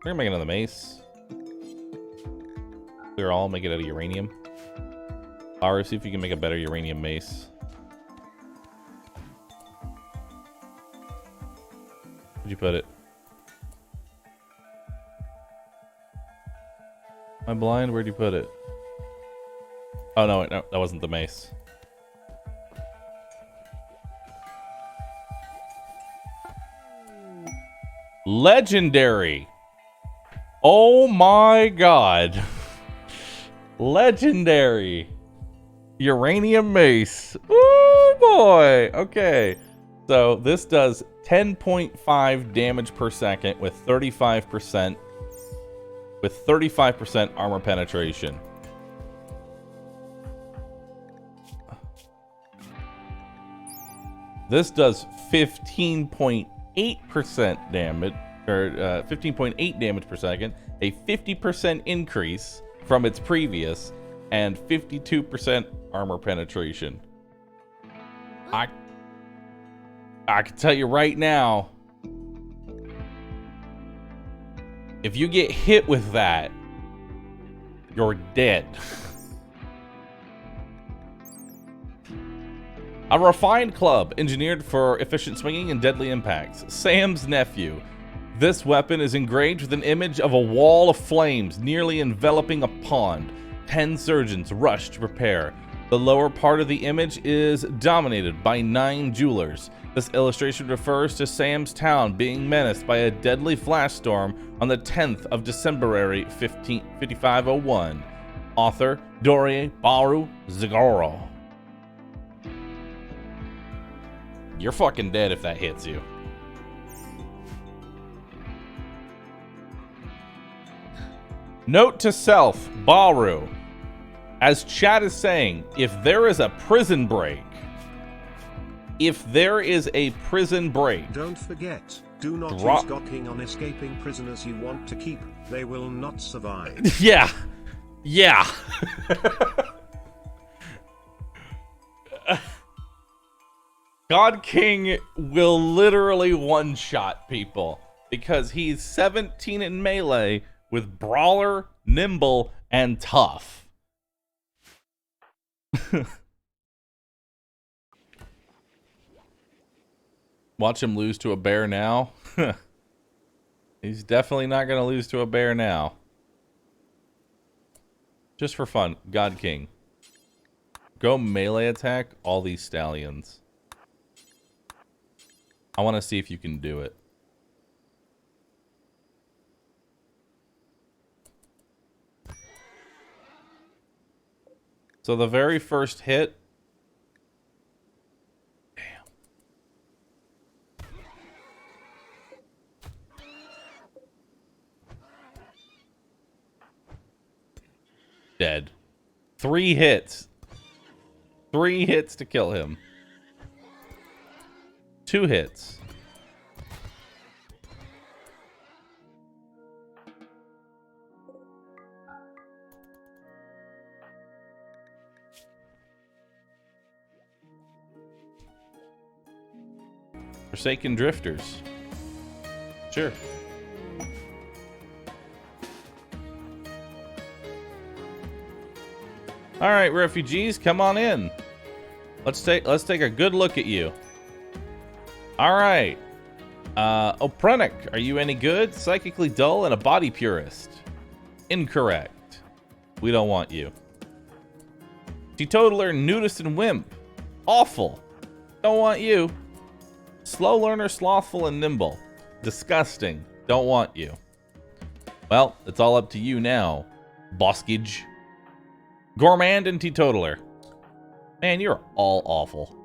We're gonna make another mace. Clear all, make it out of uranium. Or see if you can make a better uranium mace. Where'd you put it? Am I blind? Where'd you put it? Oh no, wait, no, that wasn't the mace. Legendary. Oh my god. Legendary. Uranium mace. Oh boy. Okay. So this does 10.5 damage per second with 35% armor penetration. This does 15.8% damage, or 15.8 damage per second, a 50% increase from its previous, and 52% armor penetration. I can tell you right now, if you get hit with that, you're dead. A refined club, engineered for efficient swinging and deadly impacts. Sam's nephew. This weapon is engraved with an image of a wall of flames nearly enveloping a pond. 10 surgeons rush to prepare. The lower part of the image is dominated by 9 jewelers. This illustration refers to Sam's town being menaced by a deadly flash storm on the 10th of December 5501. Author AdmiralBahroo Zagoro. You're fucking dead if that hits you. Note to self, Bahroo. As chat is saying, if there is a prison break, don't forget, do not use gawking on escaping prisoners you want to keep. They will not survive. Yeah. God King will literally one-shot people because he's 17 in melee with Brawler, Nimble, and Tough. Watch him lose to a bear now. He's definitely not going to lose to a bear now. Just for fun, God King. Go melee attack all these stallions. I want to see if you can do it. So the very first hit. Damn. Dead. 3 hits. 3 hits to kill him. 2 hits. Forsaken Drifters. Sure. All right, refugees, come on in. Let's take a good look at you. All right. Oprenic, are you any good? Psychically dull and a body purist. Incorrect. We don't want you. Teetotaler, nudist, and wimp. Awful. Don't want you. Slow learner, slothful, and nimble. Disgusting. Don't want you. Well, it's all up to you now, Boskage. Gourmand and teetotaler. Man, you're all awful.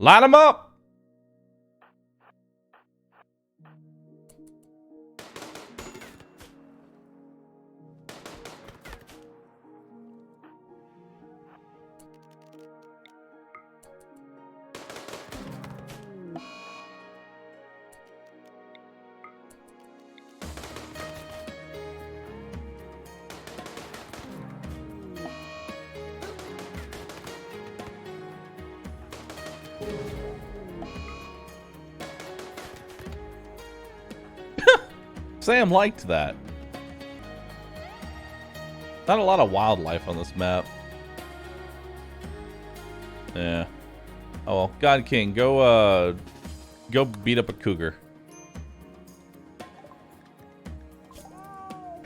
Line them up! Sam liked that. Not a lot of wildlife on this map. Yeah. Oh well, God King, go beat up a cougar.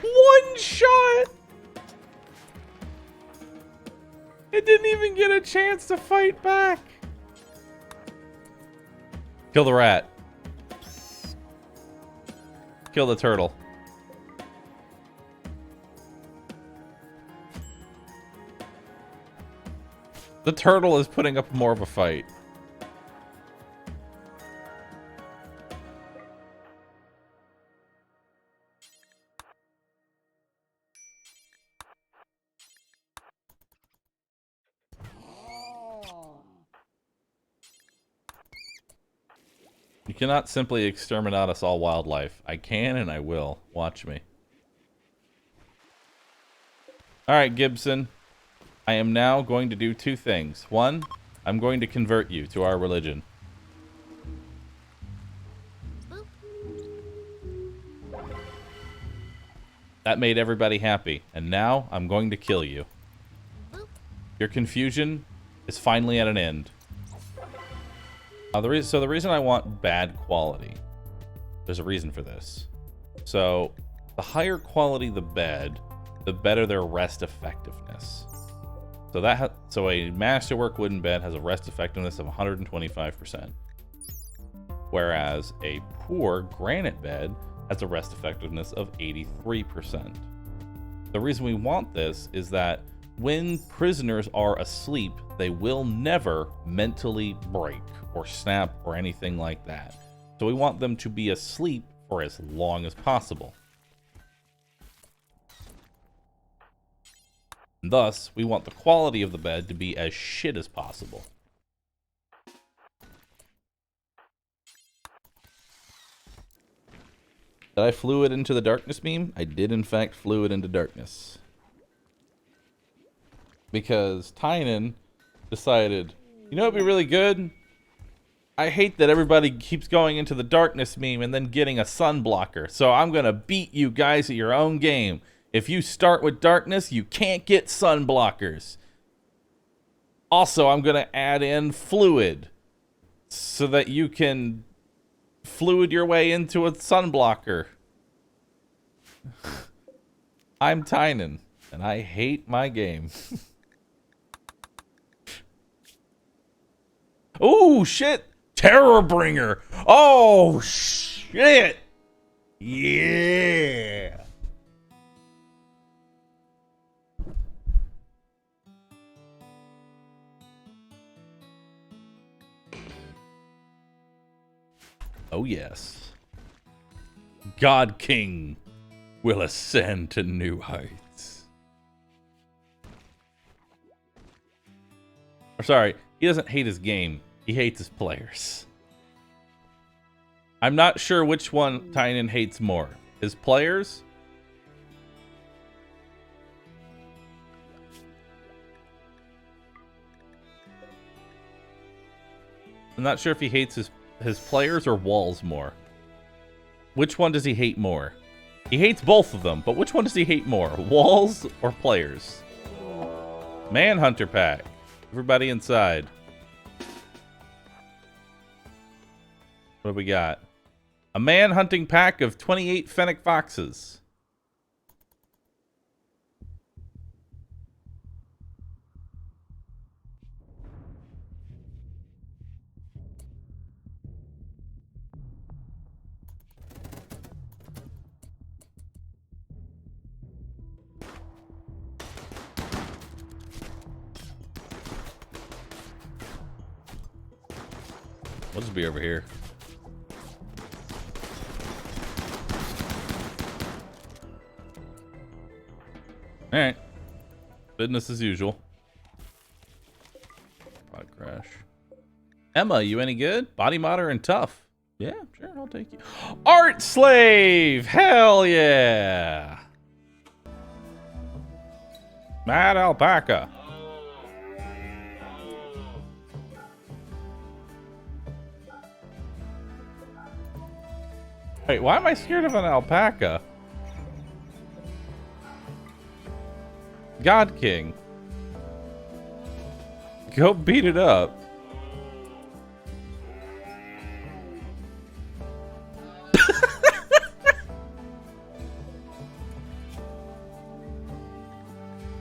One shot! It didn't even get a chance to fight back. Kill the rat. Kill the turtle. The turtle is putting up more of a fight. You cannot simply exterminate us all wildlife. I can and I will. Watch me. Alright, Gibson. I am now going to do two things. One, I'm going to convert you to our religion. That made everybody happy. And now I'm going to kill you. Your confusion is finally at an end. So the reason I want bad quality, there's a reason for this. So the higher quality the bed, the better their rest effectiveness. So a masterwork wooden bed has a rest effectiveness of 125%, whereas a poor granite bed has a rest effectiveness of 83%. The reason we want this is that when prisoners are asleep, they will never mentally break or snap or anything like that. So we want them to be asleep for as long as possible. And thus, we want the quality of the bed to be as shit as possible. Did I fluid into the darkness meme? I did in fact fluid into darkness. Because Tynan decided, you know what'd be really good? I hate that everybody keeps going into the darkness meme and then getting a sun blocker. So I'm gonna beat you guys at your own game. If you start with darkness, you can't get sun blockers. Also, I'm gonna add in fluid so that you can fluid your way into a sun blocker. I'm Tynan, and I hate my game. Oh shit! Terrorbringer! Oh shit! Yeah! Oh yes. God King will ascend to new heights. Or sorry, he doesn't hate his game. He hates his players. I'm not sure which one Tynan hates more. His players? I'm not sure if he hates his players or walls more. Which one does he hate more? He hates both of them, but which one does he hate more? Walls or players? Manhunter pack. Everybody inside. What do we got? A man-hunting pack of 28 fennec foxes. We'll just be over here. Alright. Business as usual. Pod crash. Emma, you any good? Body modder and tough. Yeah, sure, I'll take you. Art slave! Hell yeah! Mad alpaca. Wait, why am I scared of an alpaca? God King. Go beat it up.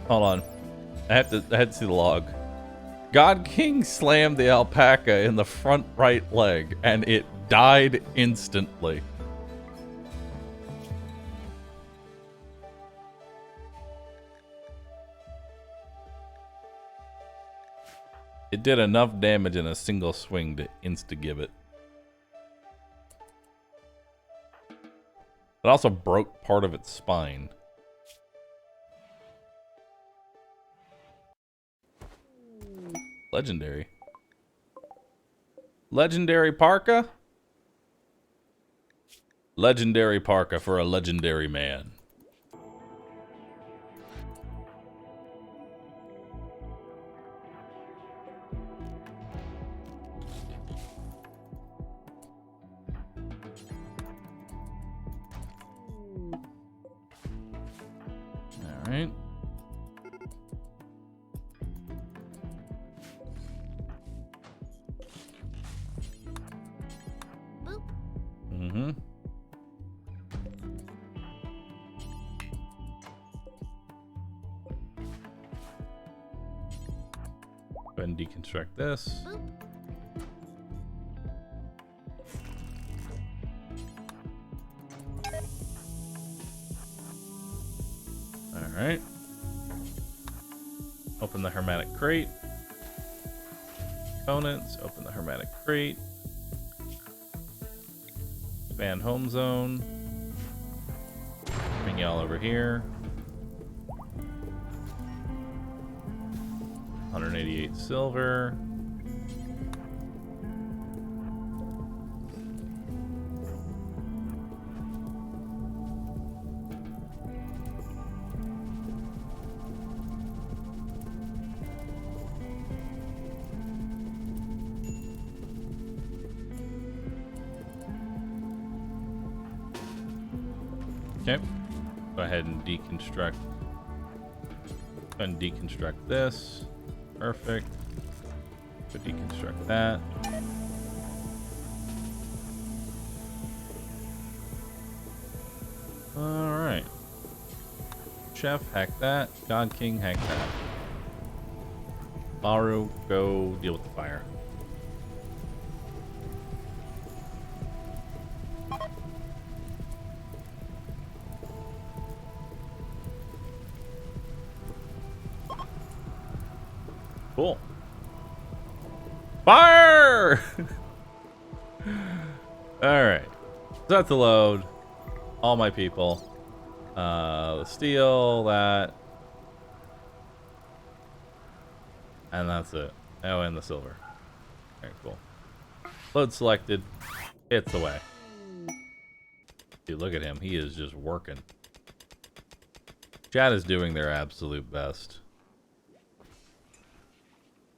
Hold on. I had to see the log. God King slammed the alpaca in the front right leg, and it died instantly. It did enough damage in a single swing to insta-give it. It also broke part of its spine. Legendary. Legendary Parka? Legendary Parka for a legendary man. All right. Mm-hmm. Go ahead and deconstruct this. Alright. Open the hermetic crate. Components. Open the hermetic crate. Expand home zone. Bring y'all over here. 188 silver. Okay. Go ahead and deconstruct. Go ahead and deconstruct this. Perfect. Go deconstruct that. Alright. Chef, hack that. God King, hack that. Bahroo, go deal with the fire. Cool. Fire! Alright. So that's a load. All my people. The steel, that. And that's it. Oh, and the silver. Very cool. Load selected. It's away. Dude, look at him. He is just working. Jade is doing their absolute best.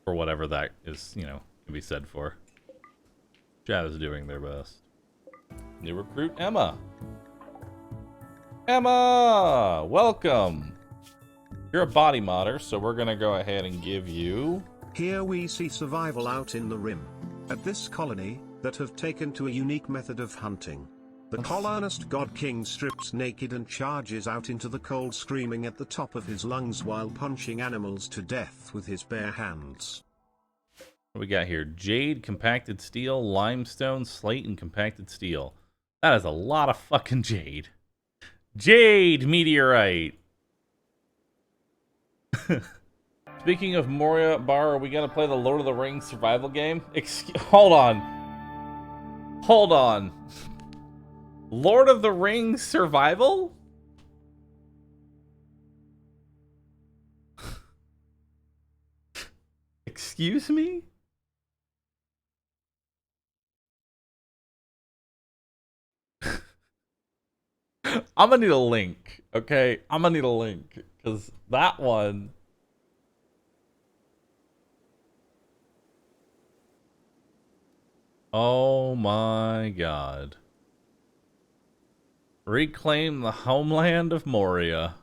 For whatever that is, you know, can be said for. Jade is doing their best. New recruit, Emma. Emma! Welcome! You're a body modder, so we're gonna go ahead and give you... Here we see survival out in the Rim. At this colony, that have taken to a unique method of hunting. The colonist God King strips naked and charges out into the cold, screaming at the top of his lungs while punching animals to death with his bare hands. What we got here? Jade, compacted steel, limestone, slate, and compacted steel. That is a lot of fucking jade. Jade meteorite! Speaking of AdmiralBahroo, are we gonna play the Lord of the Rings survival game? Hold on. Hold on. Lord of the Rings survival? Excuse me? I'm gonna need a link, okay? I'm gonna need a link, because that one... Oh my god. Reclaim the homeland of Moria.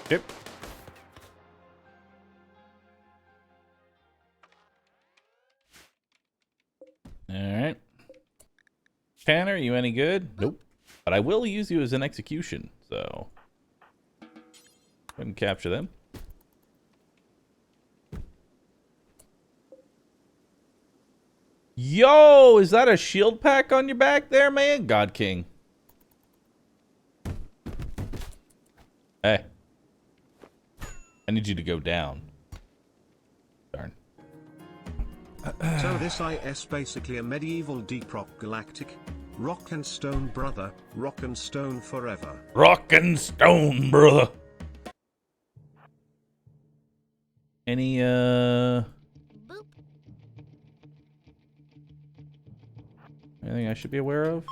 Yep. Alright. Tanner, you any good? Nope. But I will use you as an execution, so go ahead and capture them. Yo, is that a shield pack on your back there, man? God King. Hey. I need you to go down. Darn. So this is basically a medieval deep rock galactic. Rock and stone brother, rock and stone forever. Rock and stone, brother. Any, Boop. Anything I should be aware of?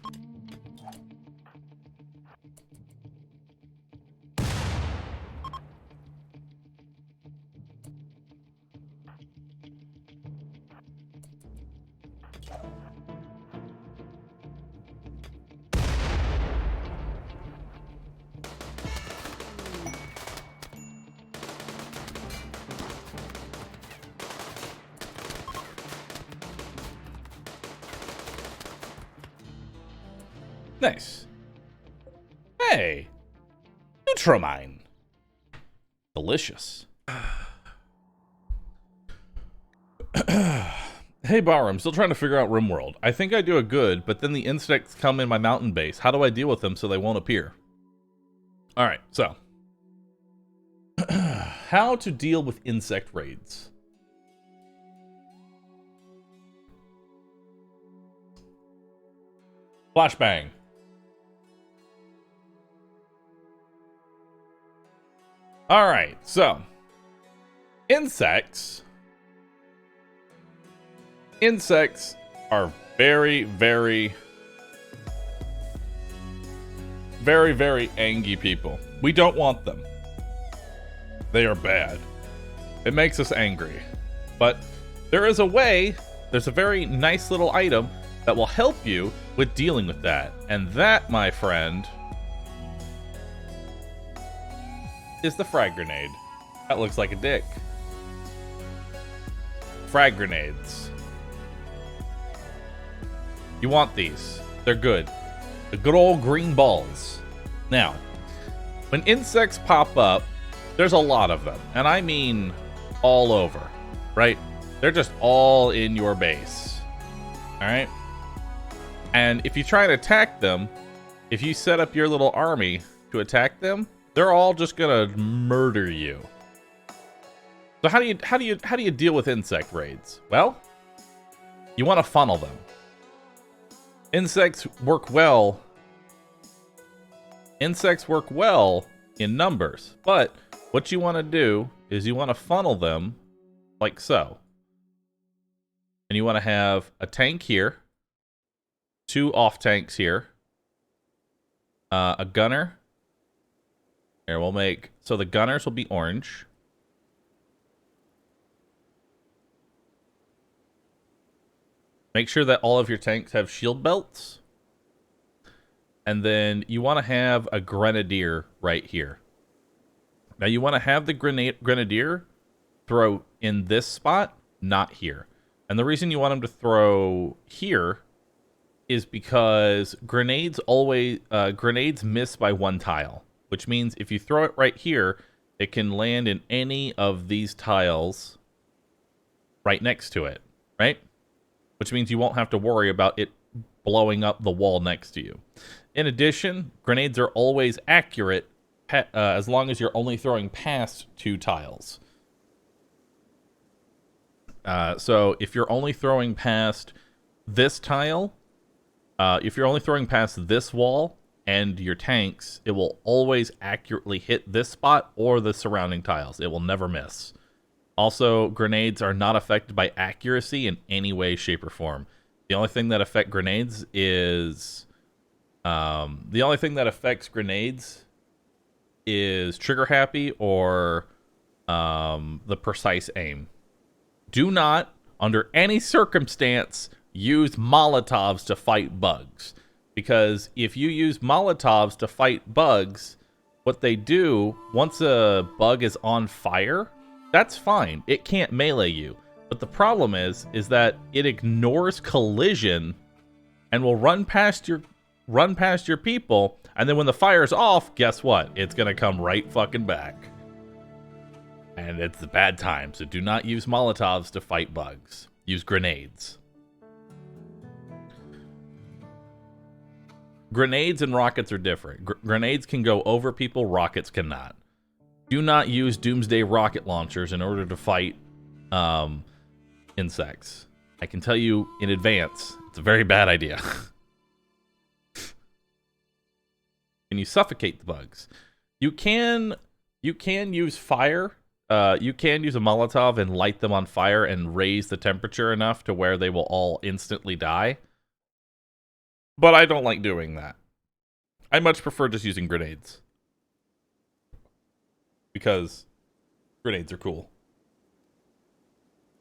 Nice. Hey. Nutramine. Delicious. Hey, Bahroo, I'm still trying to figure out Rimworld. I think I do a good, but then the insects come in my mountain base. How do I deal with them so they won't appear? Alright, so. How to deal with insect raids. Flashbang. Alright, so. Insects are very, very, very, very angry people. We don't want them. They are bad. It makes us angry. But there is a way, there's a very nice little item that will help you with dealing with that. And that, my friend, is the frag grenade. That looks like a dick. Frag grenades. You want these. They're good. The good old green balls. Now, when insects pop up, there's a lot of them. And I mean all over, right? They're just all in your base. Alright? And if you try and attack them, if you set up your little army to attack them, they're all just gonna murder you. So how do you deal with insect raids? Well, you want to funnel them. Insects work well. Insects work well in numbers, but what you want to do is you want to funnel them like so. And you want to have a tank here, 2 off tanks here, a gunner. Here, we'll make, so the gunners will be orange. Make sure that all of your tanks have shield belts. And then you want to have a grenadier right here. Now you want to have the grenadier throw in this spot, not here. And the reason you want him to throw here is because grenades miss by 1 tile. Which means if you throw it right here, it can land in any of these tiles right next to it, right? Which means you won't have to worry about it blowing up the wall next to you. In addition, grenades are always accurate as long as you're only throwing past 2 tiles. So if you're only throwing past this tile, if you're only throwing past this wall and your tanks, it will always accurately hit this spot or the surrounding tiles. It will never miss. Also, grenades are not affected by accuracy in any way, shape, or form. The only thing that affects grenades is trigger happy or the precise aim. Do not, under any circumstance, use Molotovs to fight bugs. Because if you use Molotovs to fight bugs, what they do, once a bug is on fire, that's fine. It can't melee you. But the problem is that it ignores collision and will run past your people, and then when the fire's off, guess what? It's gonna come right fucking back. And it's a bad time, so do not use Molotovs to fight bugs. Use grenades. Grenades and rockets are different. Grenades can go over people, rockets cannot. Do not use Doomsday rocket launchers in order to fight insects. I can tell you in advance, it's a very bad idea. And you suffocate the bugs. You can use fire. You can use a Molotov and light them on fire and raise the temperature enough to where they will all instantly die. But I don't like doing that. I much prefer just using grenades. Because grenades are cool.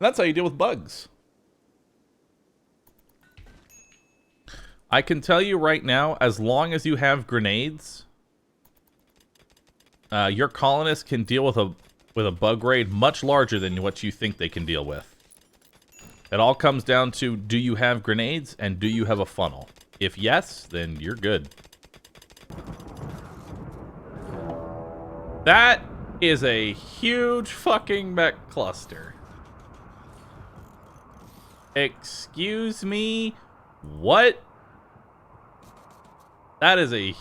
And that's how you deal with bugs. I can tell you right now, as long as you have grenades, your colonists can deal with a bug raid much larger than what you think they can deal with. It all comes down to, do you have grenades and do you have a funnel? If yes, then you're good. That is a huge fucking mech cluster. Excuse me? What? That is a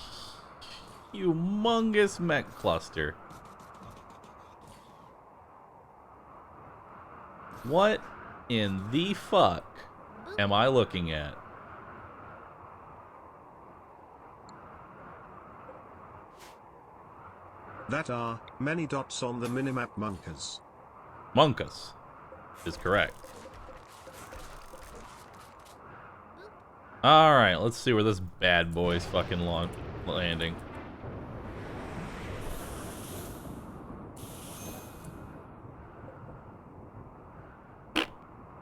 humongous mech cluster. What in the fuck am I looking at? That are many dots on the minimap, Monkas. Monkas is correct. Alright, let's see where this bad boy's fucking landing.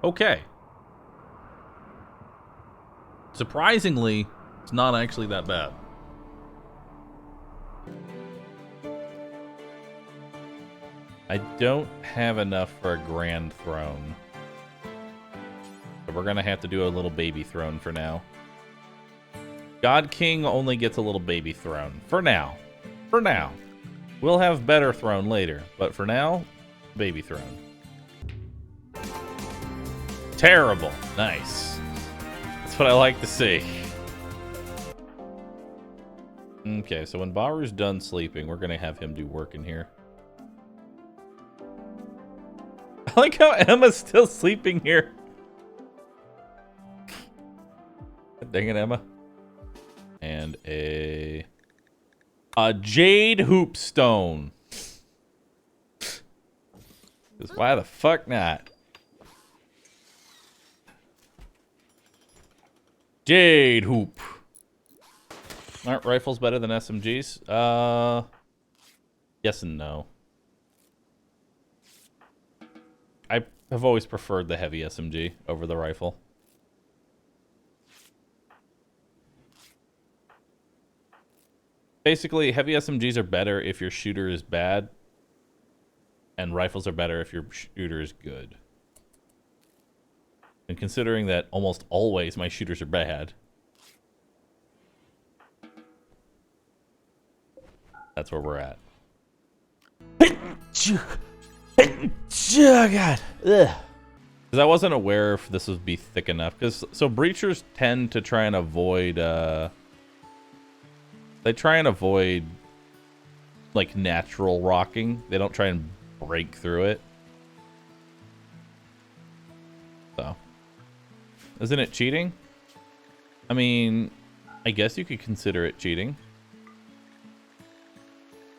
Okay. Surprisingly, it's not actually that bad. I don't have enough for a grand throne. So we're gonna have to do a little baby throne for now. God King only gets a little baby throne. For now. For now. We'll have better throne later. But for now, baby throne. Terrible. Nice. That's what I like to see. Okay, so when Bahroo's done sleeping, we're gonna have him do work in here. I like how Emma's still sleeping here. Dang it, Emma. And a Jade hoopstone. Because why the fuck not? Jade hoop. Aren't rifles better than SMGs? Yes and no. I have always preferred the heavy SMG over the rifle. Basically, heavy SMGs are better if your shooter is bad, and rifles are better if your shooter is good. And considering that almost always my shooters are bad, that's where we're at. Oh, God. Ugh. Because I wasn't aware if this would be thick enough. So breachers tend to try and avoid... they try and avoid like natural rocking. They don't try and break through it. So, isn't it cheating? I mean, I guess you could consider it cheating.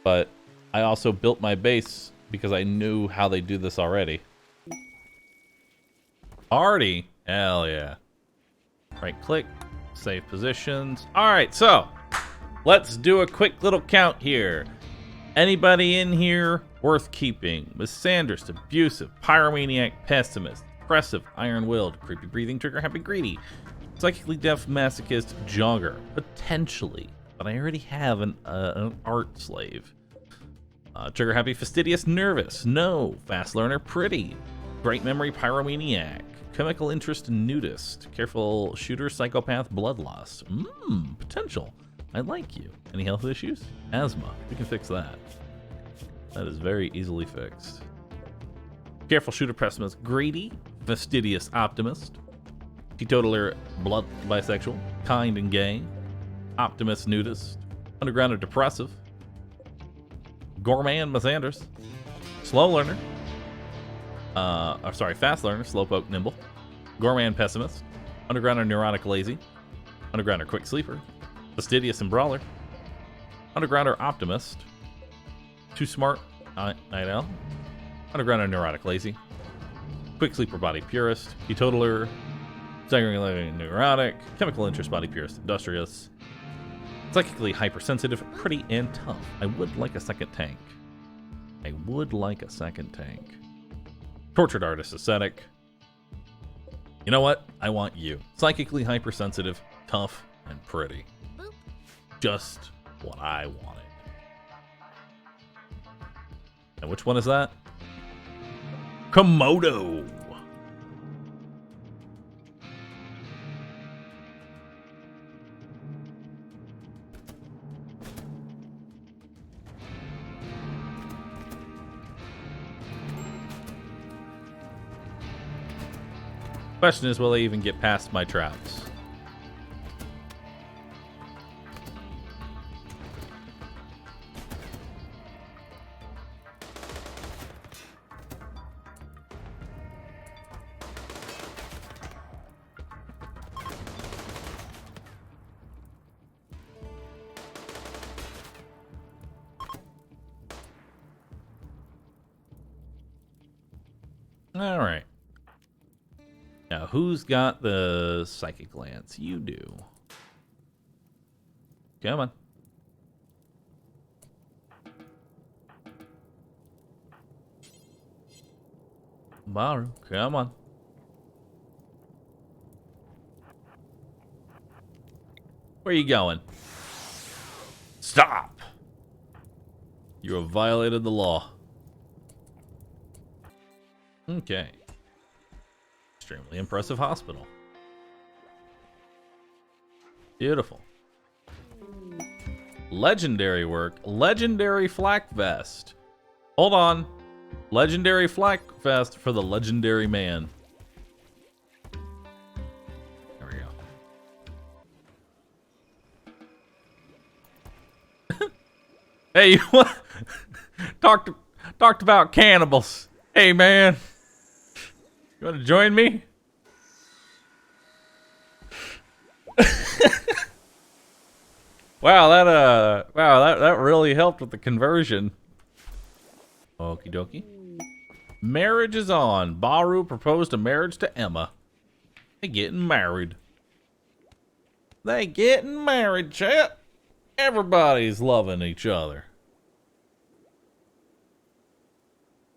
But I also built my base because I knew how they do this already. Already? Hell yeah. Right click, save positions. Alright, so let's do a quick little count here. Anybody in here worth keeping? Misandrist, abusive, pyromaniac, pessimist, oppressive, iron-willed, creepy breathing, trigger-happy, greedy, psychically deaf, masochist, jogger. Potentially. But I already have an art slave. Trigger-happy, fastidious, nervous. No. Fast learner, pretty. Great memory, pyromaniac. Chemical interest, nudist. Careful shooter, psychopath, bloodlust. Potential. I like you. Any health issues? Asthma. We can fix that. That is very easily fixed. Careful shooter, pessimist, greedy, fastidious, optimist. Teetotaler, blood, bisexual, kind and gay. Optimist, nudist. Underground, depressive. Gourmand, misandrist. Slow learner. Fast learner, slowpoke, nimble. Gourmand, pessimist. Undergrounder, neurotic, lazy. Undergrounder, quick sleeper. Fastidious and brawler. Undergrounder, optimist. Too smart, night owl. Undergrounder, neurotic, lazy. Quick sleeper, body purist. Teetotaler, staggeringly neurotic. Chemical interest, body purist, industrious. Psychically hypersensitive, pretty and tough. I would like a second tank. Tortured artist, ascetic. You know what? I want you. Psychically hypersensitive, tough, and pretty. Just what I wanted. And which one is that? Komodo. Question is, will they even get past my traps? All right. Now, who's got the psychic glance? You do. Come on. Bahroo, come on. Where are you going? Stop! You have violated the law. Okay. Extremely impressive hospital. Beautiful. Legendary work. Legendary flak vest. Hold on. Legendary flak vest for the legendary man. There we go. Hey, you want talked about cannibals. Hey, man. You want to join me? Wow, that really helped with the conversion. Okie dokie. Marriage is on. Bahroo proposed a marriage to Emma. They getting married. They getting married, chat. Everybody's loving each other.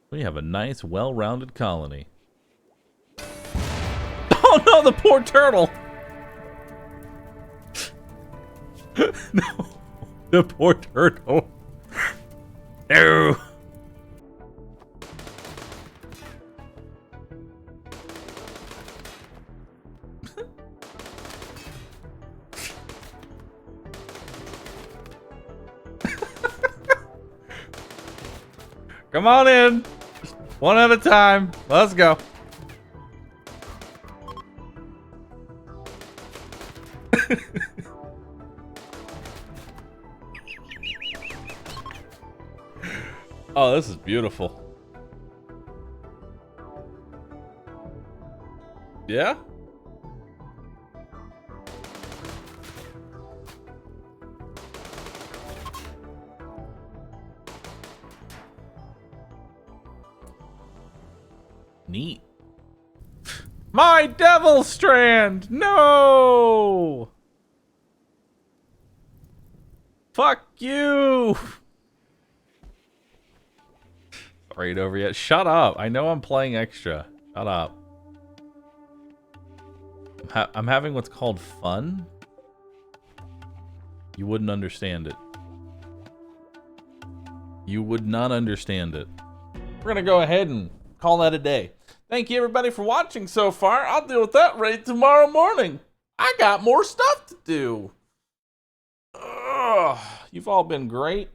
We have a nice, well-rounded colony. Oh no, the poor turtle! No, the poor turtle. No. Come on in. Just one at a time. Let's go. Oh, this is beautiful. Yeah? Neat. My devil strand! No! Fuck you! Raid over yet? Shut up. I know I'm playing extra. Shut up. I'm having what's called fun. You wouldn't understand it. You would not understand it. We're gonna go ahead and call that a day. Thank you everybody for watching so far. I'll deal with that raid tomorrow morning. I got more stuff to do. Ugh, you've all been great.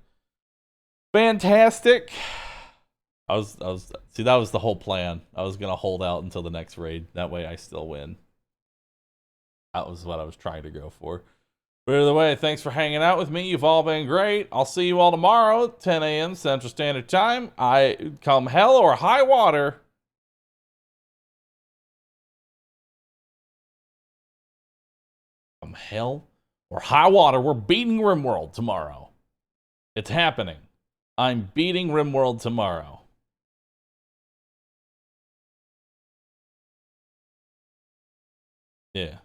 Fantastic. See, that was the whole plan. I was gonna hold out until the next raid. That way I still win. That was what I was trying to go for. But either way, thanks for hanging out with me. You've all been great. I'll see you all tomorrow at 10 a.m. Central Standard Time. I come hell or high water. Come hell or high water. We're beating Rimworld tomorrow. It's happening. I'm beating Rimworld tomorrow. Yeah.